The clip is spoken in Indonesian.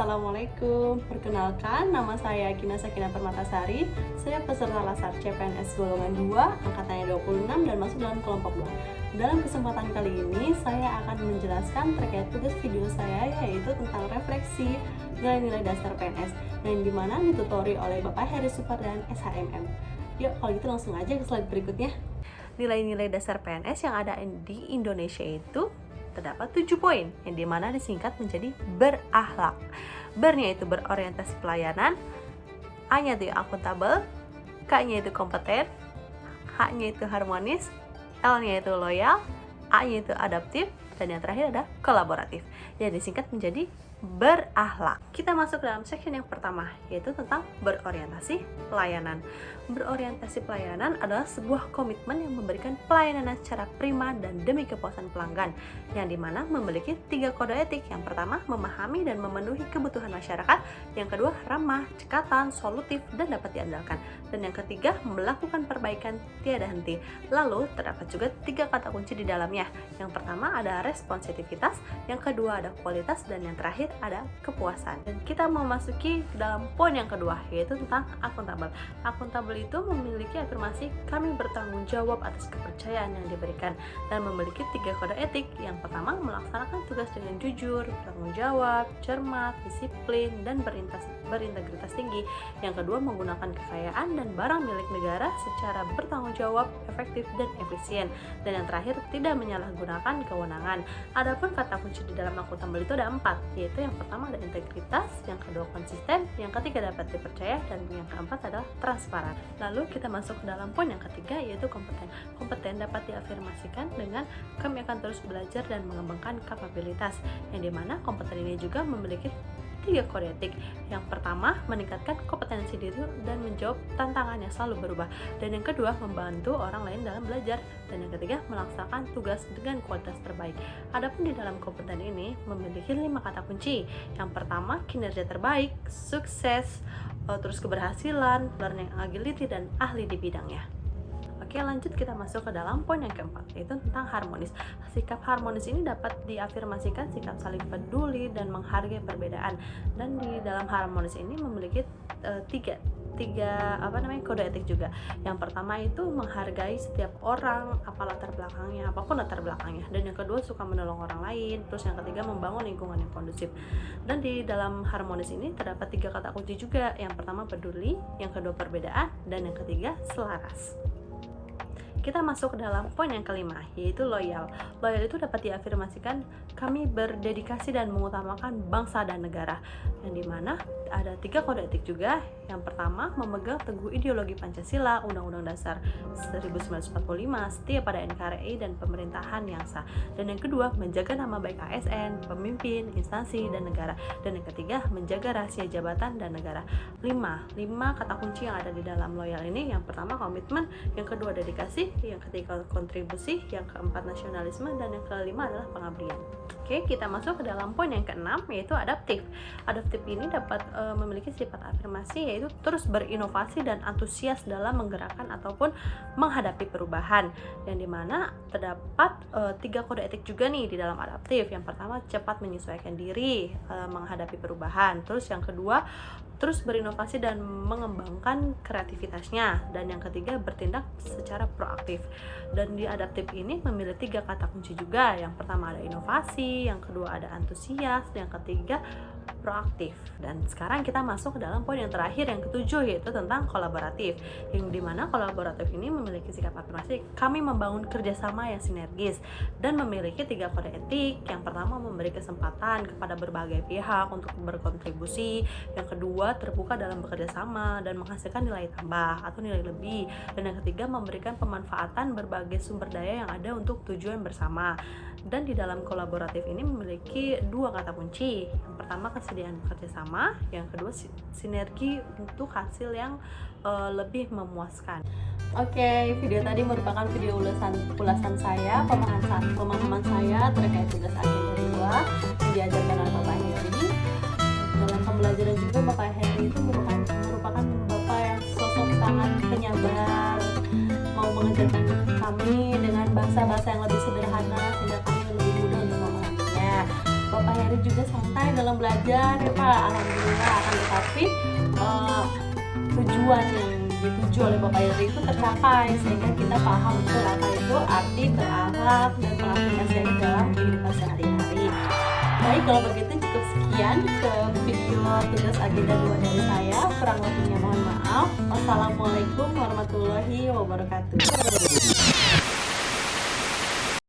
Assalamualaikum. Perkenalkan, nama saya Gina Sakina Permatasari. Saya peserta Lasar CPNS golongan 2, angkatannya 26 dan masuk dalam kelompok 2. Dalam kesempatan kali ini, saya akan menjelaskan terkait tugas video saya, yaitu tentang refleksi nilai-nilai dasar PNS, yang dimana ditutori oleh Bapak Heri Supardan, SHMM. Yuk, kalau gitu langsung aja ke slide berikutnya. Nilai-nilai dasar PNS yang ada di Indonesia itu terdapat 7 poin, yang dimana disingkat menjadi berakhlak. Ber-nya itu berorientasi pelayanan, A-nya itu akuntabel, K-nya itu kompeten, H-nya itu harmonis, L-nya itu loyal, A-nya itu adaptif, dan yang terakhir ada kolaboratif, yang disingkat menjadi berakhlak. Kita masuk dalam section yang pertama, yaitu tentang berorientasi pelayanan. Berorientasi pelayanan adalah sebuah komitmen yang memberikan pelayanan secara prima dan demi kepuasan pelanggan, yang dimana memiliki 3 kode etik. Yang pertama, memahami dan memenuhi kebutuhan masyarakat. Yang kedua, ramah, cekatan, solutif, dan dapat diandalkan. Dan yang ketiga, melakukan perbaikan tiada henti. Lalu, terdapat juga 3 kata kunci di dalamnya. Yang pertama ada responsivitas, yang kedua ada kualitas, dan yang terakhir ada kepuasan. Dan kita memasuki dalam poin yang kedua, yaitu tentang akuntabel. Akuntabel itu memiliki afirmasi kami bertanggung jawab atas kepercayaan yang diberikan, dan memiliki 3 kode etik. Yang pertama, melaksanakan tugas dengan jujur, bertanggung jawab, cermat, disiplin, dan berintegritas tinggi. Yang kedua, menggunakan kekayaan dan barang milik negara secara bertanggung jawab, efektif, dan efisien. Dan yang terakhir, tidak menyalahgunakan kewenangan. Adapun kata kunci di dalam akuntabel itu ada 4, yaitu yang pertama ada integritas, yang kedua konsisten, yang ketiga dapat dipercaya, dan yang keempat adalah transparan. Lalu kita masuk ke dalam poin yang ketiga, yaitu kompeten. Kompeten dapat diafirmasikan dengan kami akan terus belajar dan mengembangkan kapabilitas, yang dimana kompeten ini juga memiliki 3 kode etik. Yang pertama, meningkatkan kompetensi diri dan menjawab tantangan yang selalu berubah. Dan yang kedua, membantu orang lain dalam belajar. Dan yang ketiga, melaksanakan tugas dengan kualitas terbaik. Adapun di dalam kompeten ini memiliki 5 kata kunci. Yang pertama, kinerja terbaik, sukses, terus keberhasilan, learning agility, dan ahli di bidangnya. Oke, lanjut kita masuk ke dalam poin yang keempat, yaitu tentang harmonis. Sikap harmonis ini dapat diafirmasikan sikap saling peduli dan menghargai perbedaan. Dan di dalam harmonis ini memiliki tiga kode etik juga. Yang pertama itu menghargai setiap orang, apapun latar belakangnya. Dan yang kedua, suka menolong orang lain. Terus yang ketiga, membangun lingkungan yang kondusif. Dan di dalam harmonis ini terdapat 3 kata kunci juga. Yang pertama peduli, yang kedua perbedaan, dan yang ketiga selaras. Kita masuk ke dalam poin yang kelima, yaitu loyal. Loyal itu dapat diafirmasikan kami berdedikasi dan mengutamakan bangsa dan negara, yang dimana ada 3 kode etik juga. Yang pertama, memegang teguh ideologi Pancasila, Undang-Undang Dasar 1945, setia pada NKRI dan pemerintahan yang sah. Dan yang kedua, menjaga nama baik ASN, pemimpin, instansi, dan negara. Dan yang ketiga, menjaga rahasia jabatan dan negara. 5 kata kunci yang ada di dalam loyal ini. Yang pertama, komitmen, yang kedua dedikasi, yang ketiga kontribusi, yang keempat nasionalisme, dan yang kelima adalah pengabdian. Oke, kita masuk ke dalam poin yang keenam, yaitu adaptif. Adaptif ini dapat memiliki sifat afirmasi, yaitu terus berinovasi dan antusias dalam menggerakkan ataupun menghadapi perubahan, yang dimana terdapat 3 kode etik juga nih di dalam adaptif. Yang pertama, cepat menyesuaikan diri menghadapi perubahan. Terus yang kedua, terus berinovasi dan mengembangkan kreativitasnya. Dan yang ketiga, bertindak secara proaktif. Dan di adaptif ini memiliki 3 kata kunci juga. Yang pertama ada inovasi, yang kedua ada antusias, yang ketiga proaktif. Dan sekarang kita masuk ke dalam poin yang terakhir, yang ketujuh, yaitu tentang kolaboratif, yang dimana kolaboratif ini memiliki sikap afirmasi kami membangun kerjasama yang sinergis dan memiliki 3 kode etik. Yang pertama, memberi kesempatan kepada berbagai pihak untuk berkontribusi. Yang kedua, terbuka dalam bekerja sama dan menghasilkan nilai tambah atau nilai lebih. Dan yang ketiga, memberikan pemanfaatan berbagai sumber daya yang ada untuk tujuan bersama. Dan di dalam kolaboratif ini memiliki 2 kata kunci. Yang pertama, kesediaan bekerja sama, yang kedua sinergi untuk hasil yang lebih memuaskan. Oke, video tadi merupakan video ulasan saya, pemahaman saya terkait tugas agenda 2 yang diajarkan oleh Bapak Heri. Dalam pembelajaran juga, Bapak Heri itu merupakan Bapak yang sosok sangat penyabar, mau mengajarkan kami dengan bahasa-bahasa yang lebih sederhana sehingga kami lebih mudah untuk memahaminya. Bapak Heri Ari juga santai dalam belajar ya Pak. Alhamdulillah, akan tetapi tujuan yang dituju oleh Bapak Iri itu tercapai, sehingga kita paham betul apa itu arti berakhlak dan mengaplikasikannya dalam kehidupan sehari-hari. Baik, kalau begitu cukup sekian ke video tugas agenda 2 dari saya. Kurang lebihnya mohon maaf. Wassalamualaikum warahmatullahi wabarakatuh.